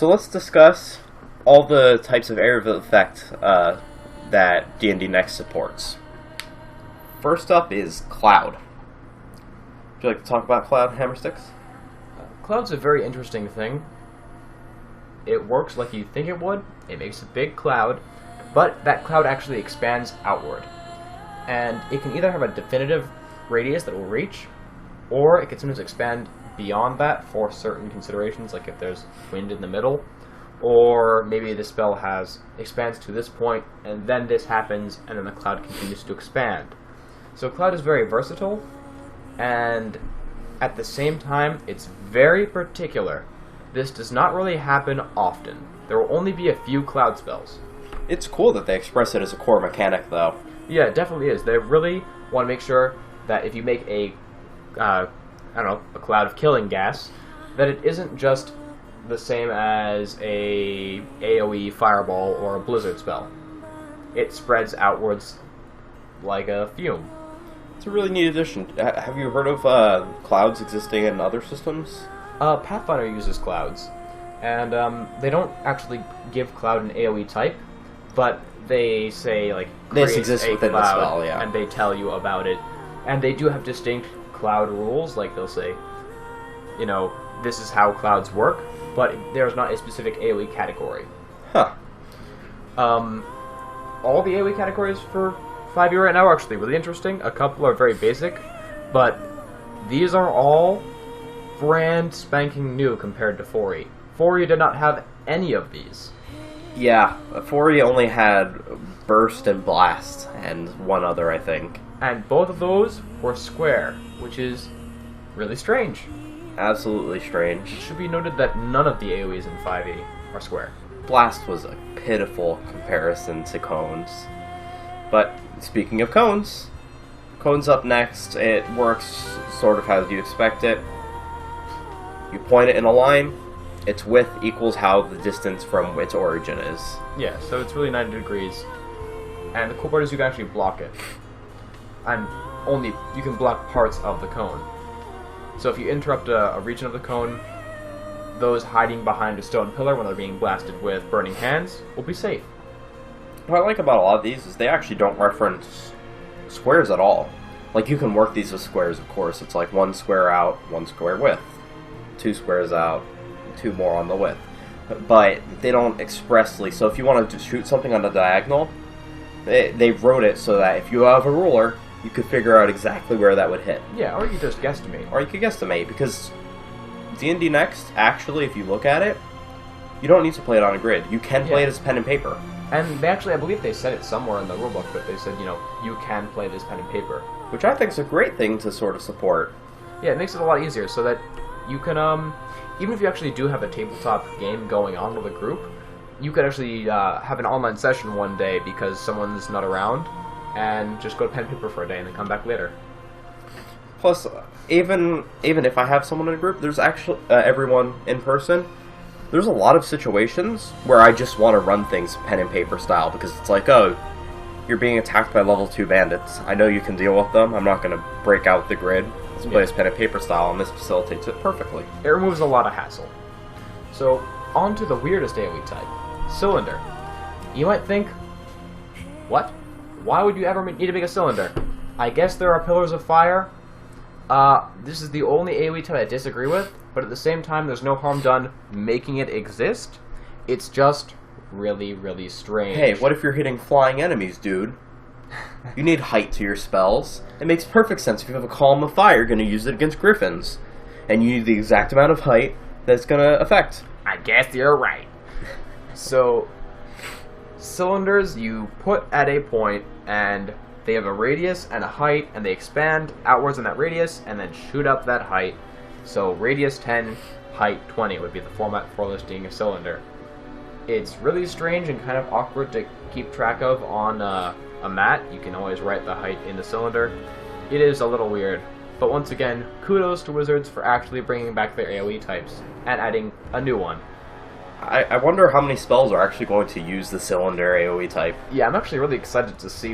So let's discuss all the types of area of effect that D&D Next supports. First up is Cloud. Would you like to talk about Cloud, Hammersticks? Cloud's a very interesting thing. It works like you think it would. It makes a big cloud, but that cloud actually expands outward. And it can either have a definitive radius that will reach, or it can sometimes expand beyond that for certain considerations, like if there's wind in the middle, or maybe the spell expands to this point, and then this happens, and then the cloud continues to expand. So Cloud is very versatile, and at the same time, it's very particular. This does not really happen often. There will only be a few Cloud spells. It's cool that they express it as a core mechanic, though. Yeah, it definitely is. They really want to make sure that if you make a cloud of killing gas, that it isn't just the same as a AoE fireball or a blizzard spell. It spreads outwards like a fume. It's a really neat addition. Have you heard of clouds existing in other systems? Pathfinder uses clouds, and they don't actually give cloud an AoE type, but they say, like, this exists within the spell, yeah. And they tell you about it. And they do have distinct cloud rules, like they'll say, you know, this is how clouds work, but there's not a specific AoE category. Huh. All the AoE categories for 5e right now are actually really interesting. A couple are very basic, but these are all brand spanking new compared to 4e. 4e did not have any of these. Yeah, 4e only had Burst and Blast, and one other, I think. And both of those were square, which is really strange. Absolutely strange. It should be noted that none of the AoEs in 5e are square. Blast was a pitiful comparison to cones. But speaking of cones, cones up next. It works sort of how you expect it. You point it in a line, its width equals how the distance from its origin is. Yeah, so it's really 90 degrees. And the cool part is you can actually block it. And you can block parts of the cone. So if you interrupt a region of the cone, those hiding behind a stone pillar when they're being blasted with burning hands will be safe. What I like about a lot of these is they actually don't reference squares at all. Like, you can work these with squares, of course. It's like 1 square out, 1 square width. 2 squares out, 2 more on the width. But they don't expressly, so if you wanted to shoot something on a diagonal, they wrote it so that if you have a ruler, you could figure out exactly where that would hit. Yeah, or you could just guesstimate. Or you could guesstimate, because D&D Next, actually, if you look at it, you don't need to play it on a grid. You can play it as pen and paper. And they actually, I believe they said it somewhere in the rulebook, but they said, you know, you can play this pen and paper. Which I think is a great thing to sort of support. Yeah, it makes it a lot easier, so that you can, even if you actually do have a tabletop game going on with a group, you could actually have an online session one day because someone's not around, and just go to pen and paper for a day and then come back later. Plus, even if I have someone in a group, there's actually everyone in person. There's a lot of situations where I just want to run things pen and paper style because it's like, oh, you're being attacked by level 2 bandits. I know you can deal with them. I'm not going to break out the grid. Let's play this pen and paper style, and this facilitates it perfectly. It removes a lot of hassle. So, on to the weirdest AoE type, Cylinder. You might think, what? Why would you ever need to make a cylinder? I guess there are pillars of fire. This is the only AoE type I disagree with, but at the same time, there's no harm done making it exist. It's just really, really strange. Hey, what if you're hitting flying enemies, dude? You need height to your spells. It makes perfect sense. If you have a column of fire, you're going to use it against griffins. And you need the exact amount of height that's going to affect. I guess you're right. So, cylinders you put at a point, and they have a radius and a height, and they expand outwards in that radius, and then shoot up that height. So radius 10, height 20 would be the format for listing a cylinder. It's really strange and kind of awkward to keep track of on a mat. You can always write the height in the cylinder. It is a little weird, but once again, kudos to Wizards for actually bringing back their AoE types and adding a new one. I wonder how many spells are actually going to use the cylinder AoE type. Yeah, I'm actually really excited to see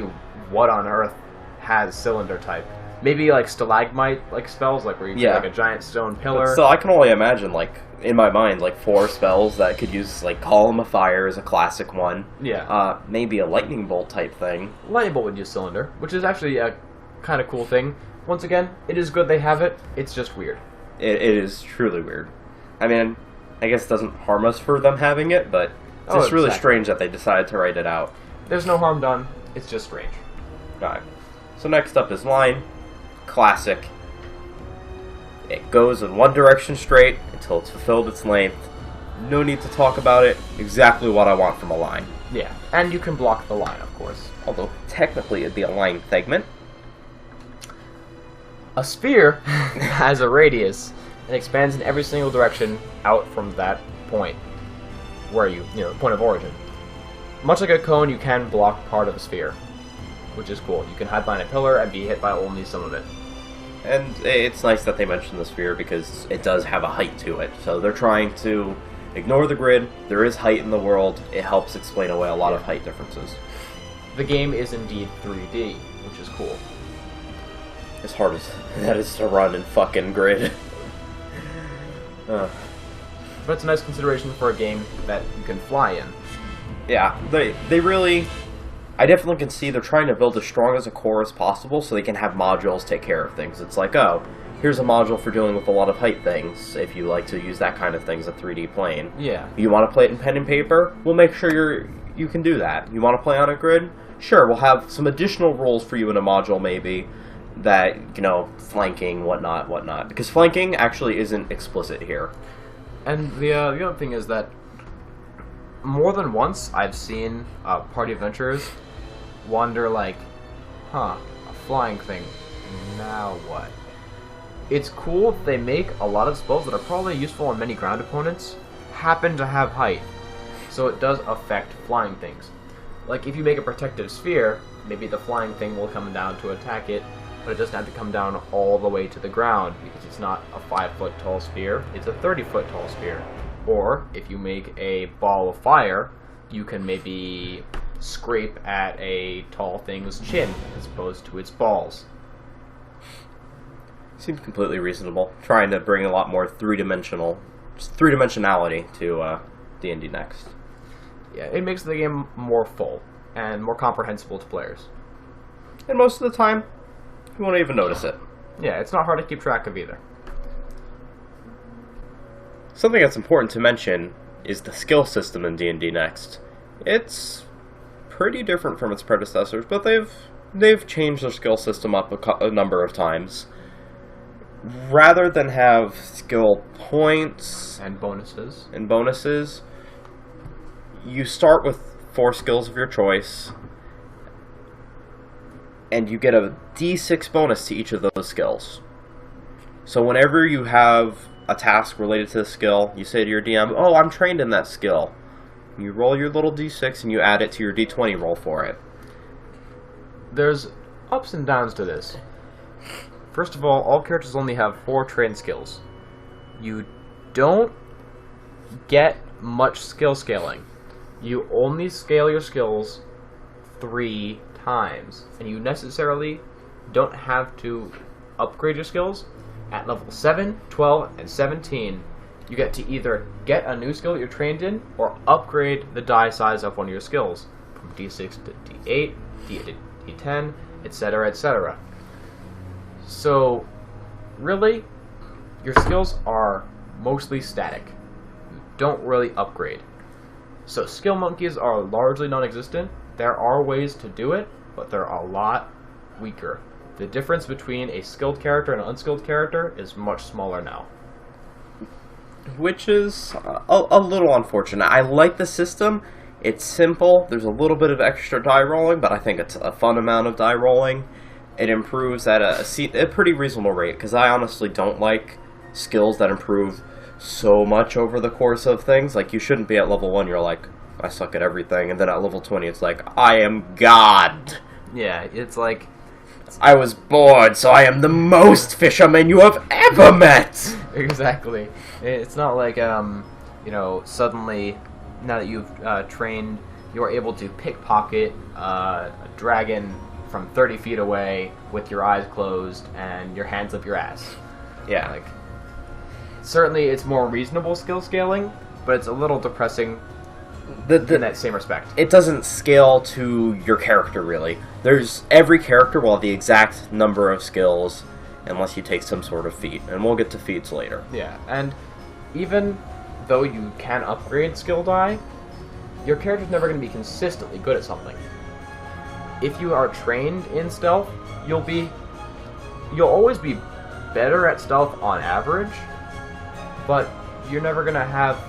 what on earth has cylinder type. Maybe like stalagmite like spells, like where you get like a giant stone pillar. So I can only imagine like in my mind, like 4 spells that could use, like, Column of Fire is a classic one. Yeah. Maybe a Lightning Bolt type thing. Lightning Bolt would use Cylinder, which is actually a kind of cool thing. Once again, it is good they have it, it's just weird. It is truly weird. I mean, I guess it doesn't harm us for them having it, but it's just really strange that they decided to write it out. There's no harm done, it's just strange. Alright. So next up is Line. Classic. It goes in one direction straight until it's fulfilled its length. No need to talk about it. Exactly what I want from a line. Yeah, and you can block the line, of course. Although, technically, it'd be a line segment. A sphere has a radius and expands in every single direction out from that point where the point of origin. Much like a cone, you can block part of a sphere, which is cool. You can hide behind a pillar and be hit by only some of it. And it's nice that they mentioned the sphere because it does have a height to it. So they're trying to ignore the grid. There is height in the world. It helps explain away a lot of height differences. The game is indeed 3D, which is cool. As hard as that is to run in fucking grid. But it's a nice consideration for a game that you can fly in. Yeah, they really... I definitely can see they're trying to build as strong as a core as possible so they can have modules take care of things. It's like, oh, here's a module for dealing with a lot of height things, if you like to use that kind of thing as a 3D plane. Yeah. You want to play it in pen and paper? We'll make sure you can do that. You want to play on a grid? Sure, we'll have some additional rules for you in a module, maybe, that, flanking, whatnot. Because flanking actually isn't explicit here. And the other thing is that more than once I've seen party adventurers wonder like, a flying thing, now what? It's cool that they make a lot of spells that are probably useful on many ground opponents happen to have height, so it does affect flying things. Like if you make a protective sphere, maybe the flying thing will come down to attack it, but it doesn't have to come down all the way to the ground because it's not a 5-foot tall sphere, it's a 30-foot tall sphere. Or if you make a ball of fire, you can maybe scrape at a tall thing's chin as opposed to its balls. Seems completely reasonable. Trying to bring a lot more three-dimensionality to D&D Next. Yeah, it makes the game more full and more comprehensible to players. And most of the time, you won't even notice it. Yeah, it's not hard to keep track of either. Something that's important to mention is the skill system in D&D Next. It's pretty different from its predecessors, but they've changed their skill system up a number of times. Rather than have skill points and bonuses, you start with 4 skills of your choice, and you get a D6 bonus to each of those skills. So whenever you have a task related to the skill, you say to your DM, oh, I'm trained in that skill. You roll your little D6 and you add it to your D20 roll for it. There's ups and downs to this. First of all characters only have 4 trained skills. You don't get much skill scaling. You only scale your skills 3 times, and you necessarily don't have to upgrade your skills. At level 7, 12, and 17, you get to either get a new skill that you're trained in, or upgrade the die size of one of your skills, from D6 to D8, D8 to D10, etc., etc. So, really, your skills are mostly static. You don't really upgrade. So skill monkeys are largely non-existent. There are ways to do it, but they're a lot weaker. The difference between a skilled character and an unskilled character is much smaller now. Which is a little unfortunate. I like the system. It's simple. There's a little bit of extra die rolling, but I think it's a fun amount of die rolling. It improves at a pretty reasonable rate, because I honestly don't like skills that improve so much over the course of things. Like, you shouldn't be at level 1, you're like, I suck at everything, and then at level 20 it's like, I am God! Yeah, it's like... I was bored, so I am the most fisherman you have ever met! Exactly. It's not like, suddenly, now that you've trained, you're able to pickpocket a dragon from 30 feet away with your eyes closed and your hands up your ass. Yeah. Like, certainly it's more reasonable skill scaling, but it's a little depressing in that same respect. It doesn't scale to your character, really. There's every character will have the exact number of skills, unless you take some sort of feat, and we'll get to feats later. Yeah, and even though you can upgrade skill die, your character's never going to be consistently good at something. If you are trained in stealth, you'll always be better at stealth on average, but you're never going to have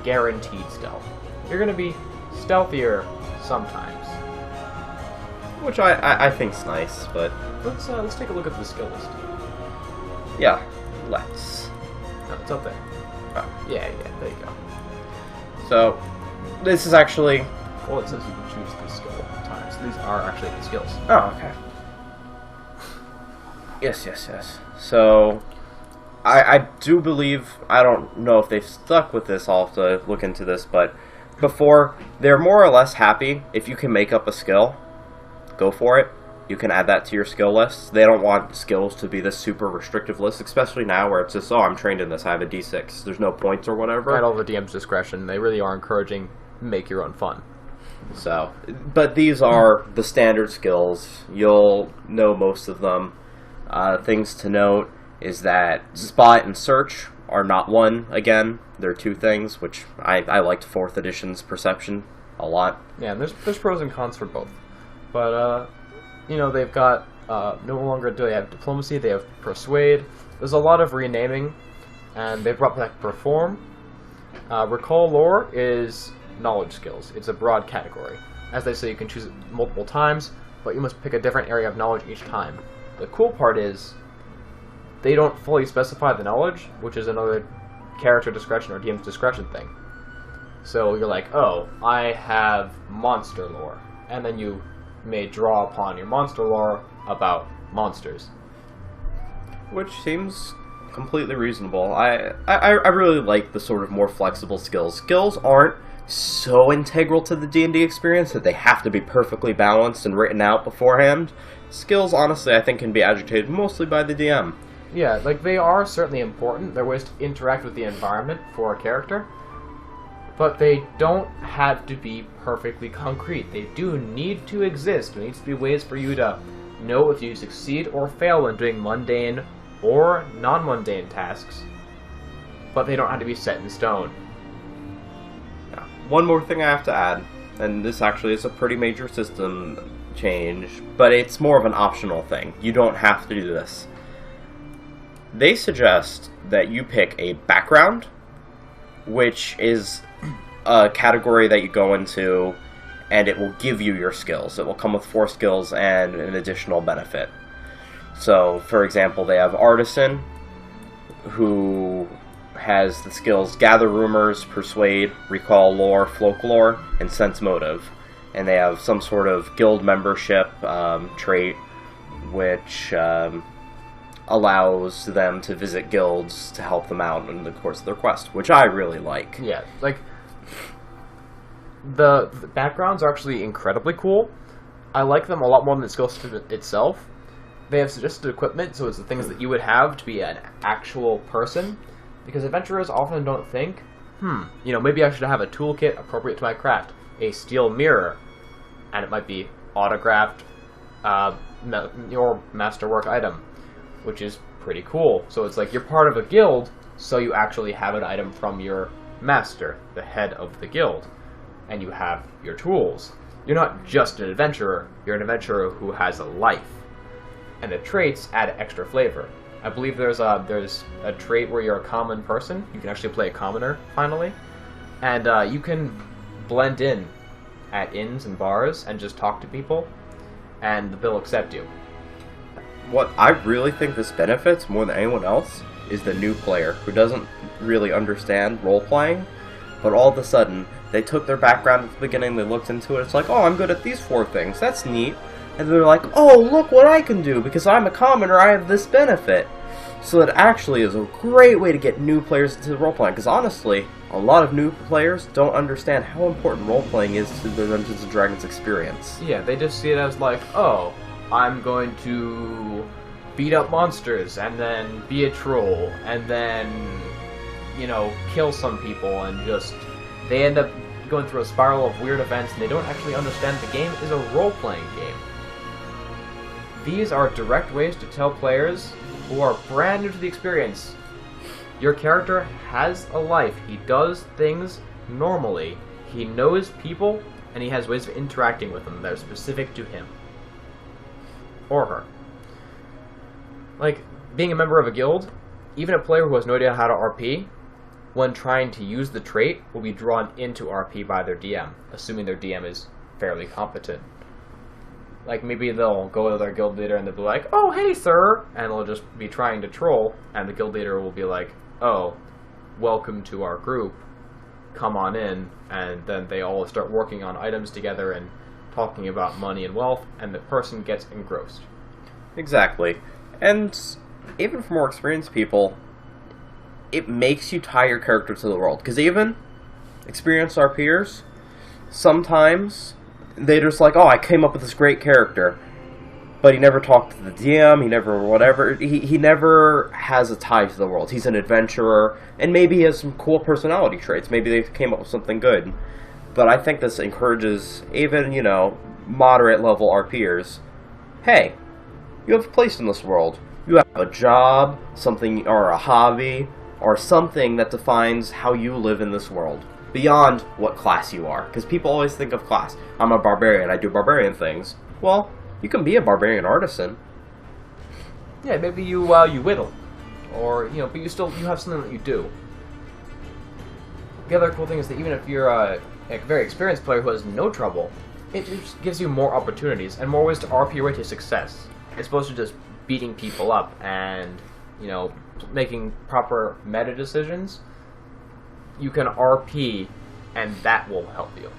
guaranteed stealth. You're going to be stealthier sometimes. Which I think's nice, but... Let's take a look at the skill list. Yeah, let's. No, it's up there. Oh. Yeah, there you go. So, this is actually... Well, it says you can choose the skill times. These are actually the skills. Oh, okay. Yes. So, I do believe, I don't know if they've stuck with this, I'll have to look into this, but before, they're more or less happy if you can make up a skill, go for it. You can add that to your skill list. They don't want skills to be this super restrictive list, especially now where it's just, oh, I'm trained in this, I have a D6. There's no points or whatever. At all the DM's discretion, they really are encouraging make your own fun. So, but these are the standard skills. You'll know most of them. Things to note is that spot and search are not one again. They're two things, which I liked 4th edition's perception a lot. Yeah, and there's pros and cons for both. But, they've got, no longer do they have diplomacy, they have persuade. There's a lot of renaming, and they've brought back perform. Recall lore is knowledge skills. It's a broad category. As they say, you can choose it multiple times, but you must pick a different area of knowledge each time. The cool part is, they don't fully specify the knowledge, which is another character discretion or DM's discretion thing. So you're like, oh, I have monster lore. And then you may draw upon your monster lore about monsters. Which seems completely reasonable. I really like the sort of more flexible skills. Skills aren't so integral to the D&D experience that they have to be perfectly balanced and written out beforehand. Skills, honestly, I think can be agitated mostly by the DM. Yeah, like, they are certainly important. They're ways to interact with the environment for a character. But they don't have to be perfectly concrete. They do need to exist. There needs to be ways for you to know if you succeed or fail when doing mundane or non-mundane tasks. But they don't have to be set in stone. Yeah. One more thing I have to add, and this actually is a pretty major system change, but it's more of an optional thing. You don't have to do this. They suggest that you pick a background, which is a category that you go into, and it will give you your skills. It will come with 4 skills and an additional benefit. So, for example, they have Artisan, who has the skills Gather Rumors, Persuade, Recall Lore, Folklore, and Sense Motive. And they have some sort of guild membership trait, which allows them to visit guilds to help them out in the course of their quest, which I really like. Yeah, like, the backgrounds are actually incredibly cool. I like them a lot more than the skill system itself. They have suggested equipment, so it's the things that you would have to be an actual person, because adventurers often don't think, maybe I should have a toolkit appropriate to my craft. A steel mirror, and it might be autographed your masterwork item, which is pretty cool. So it's like you're part of a guild, so you actually have an item from your master, the head of the guild, and you have your tools. You're not just an adventurer, you're an adventurer who has a life. And the traits add extra flavor. I believe there's a trait where you're a common person. You can actually play a commoner, finally. And you can blend in at inns and bars and just talk to people, and they'll accept you. What I really think this benefits more than anyone else is the new player who doesn't really understand role-playing, but all of a sudden, they took their background at the beginning, they looked into it, it's like, oh, I'm good at these 4 things, that's neat. And they're like, oh, look what I can do, because I'm a commoner, I have this benefit. So it actually is a great way to get new players into role-playing, because honestly, a lot of new players don't understand how important role-playing is to the Dungeons & Dragons experience. Yeah, they just see it as like, oh, I'm going to beat up monsters, and then be a troll, and then kill some people and just they end up going through a spiral of weird events and they don't actually understand the game is a role-playing game. These are direct ways to tell players who are brand new to the experience, your character has a life, he does things normally, he knows people, and he has ways of interacting with them that are specific to him. Or her. Like, being a member of a guild, even a player who has no idea how to RP, when trying to use the trait, will be drawn into RP by their DM, assuming their DM is fairly competent. Like, maybe they'll go to their guild leader and they'll be like, "Oh, hey, sir!" And they'll just be trying to troll, and the guild leader will be like, "Oh, welcome to our group. Come on in." And then they all start working on items together and talking about money and wealth, and the person gets engrossed. Exactly. And even for more experienced people, it makes you tie your character to the world. Because even experienced RPers, sometimes they're just like, "Oh, I came up with this great character." But he never talked to the DM, he never whatever. He never has a tie to the world. He's an adventurer, and maybe he has some cool personality traits. Maybe they came up with something good. But I think this encourages even, moderate level RPers. Hey, you have a place in this world. You have a job, something, or a hobby, or something that defines how you live in this world. Beyond what class you are. Because people always think of class. I'm a barbarian, I do barbarian things. Well, you can be a barbarian artisan. Yeah, maybe you whittle. Or, but you have something that you do. The other cool thing is that even if you're a very experienced player who has no trouble, it just gives you more opportunities and more ways to RP your way to success. As opposed to just beating people up and, making proper meta decisions. You can RP, and that will help you.